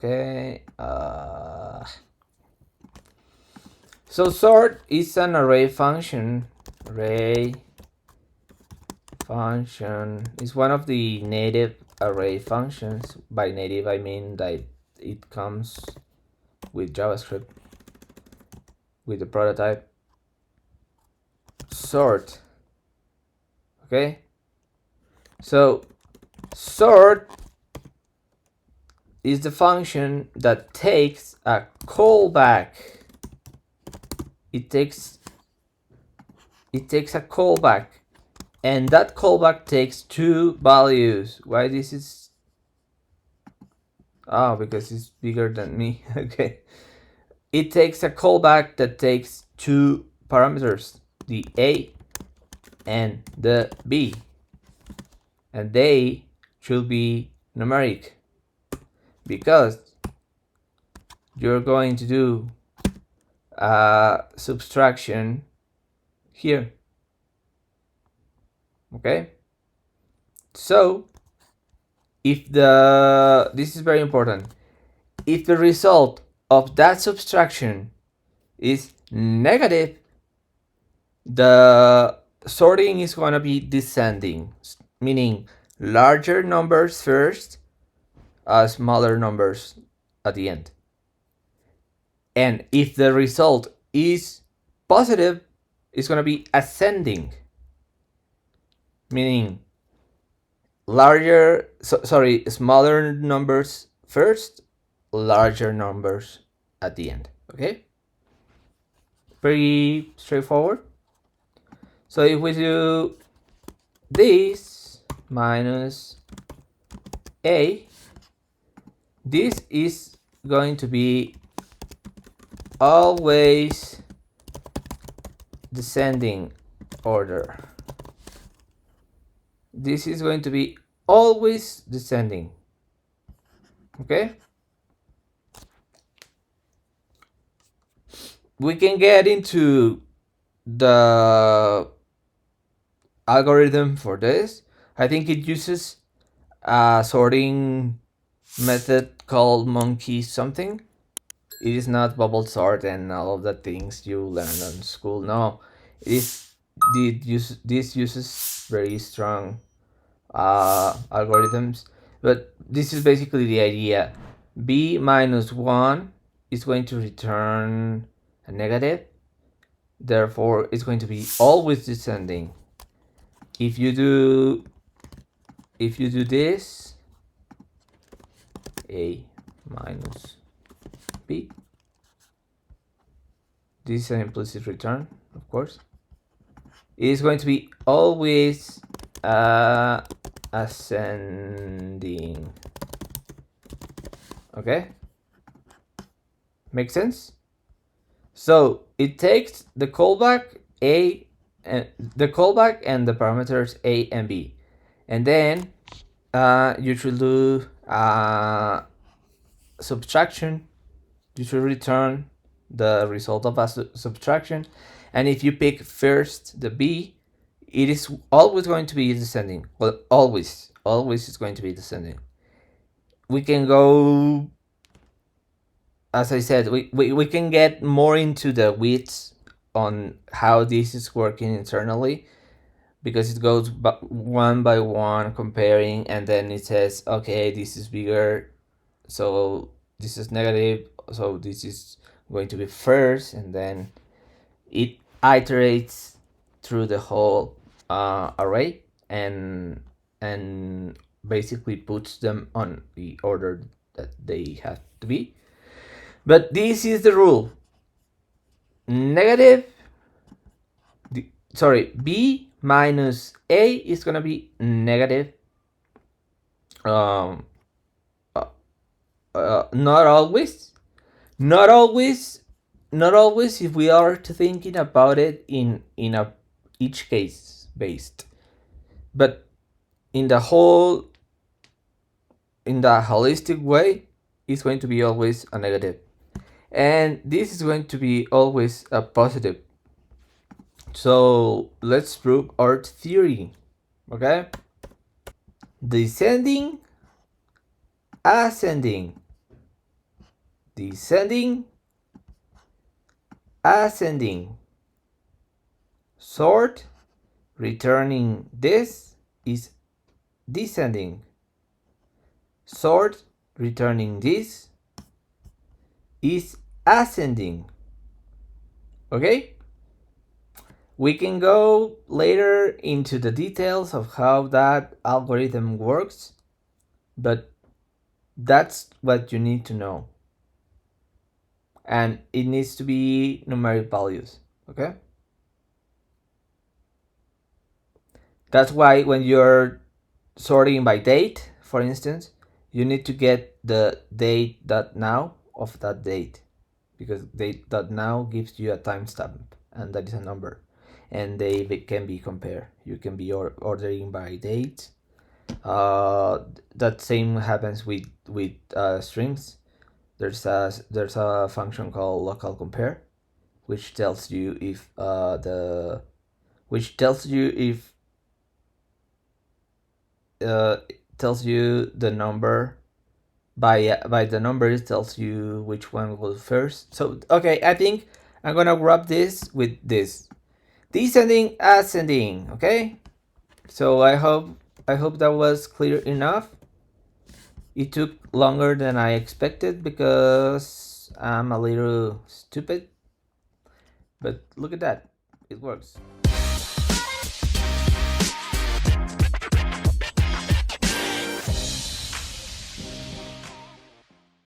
Okay. So sort is an array function. Array function is one of the native array functions. By native, I mean that it comes with JavaScript, with the prototype sort. Okay. So sort is the function that takes a callback. It takes a callback, and that callback takes two values. Why this is? Oh, because it's bigger than me. Okay. It takes a callback that takes two parameters, the A and the B, and they should be numeric because you're going to do a subtraction here. Okay, so if this is very important, if the result of that subtraction is negative, the sorting is going to be descending, meaning larger numbers first, smaller numbers at the end. And if the result is positive, it's going to be ascending, meaning smaller numbers first, larger numbers at the end. Okay, pretty straightforward. So if we do this minus A, this is going to be always descending order. This is going to be always descending. Okay, we can get into the algorithm for this. I think it uses a sorting method called monkey something. It is not bubble sort and all of the things you learned in school. No, this uses very strong algorithms, but this is basically the idea. B minus 1 is going to return a negative, therefore it's going to be always descending. If you do this, A minus B, this is an implicit return, of course. It is going to be always ascending. Okay, makes sense? So it takes the callback A and the callback and the parameters A and B, and then you should do subtraction. You should return the result of a subtraction, and if you pick first the B, it is always going to be descending. Well, always is going to be descending. We can go, as I said, we can get more into the weeds on how this is working internally, because it goes one by one comparing, and then it says, okay, this is bigger, so this is negative, so this is going to be first, and then it iterates through the whole array and basically puts them on the order that they have to be. But this is the rule. B minus A is gonna be negative. Not always. Not always if we are thinking about it in a each case based. But in the holistic way, it's going to be always a negative. And this is going to be always a positive. So let's prove our theory. Okay? Descending, ascending. descending, ascending. Sort, returning this, is descending. Sort, returning this, is ascending. Okay? We can go later into the details of how that algorithm works, but that's what you need to know. And it needs to be numeric values, okay? That's why when you're sorting by date, for instance, you need to get the date.now of that date, because date.now gives you a timestamp, and that is a number, and they can be compared. You can be ordering by date. That same happens with strings. There's a function called local compare, which tells you if tells you the number. By the number, it tells you which one was first. So okay, I think I'm gonna wrap this with this: descending, ascending. Okay, so I hope that was clear enough. It took longer than I expected because I'm a little stupid, but look at that, it works.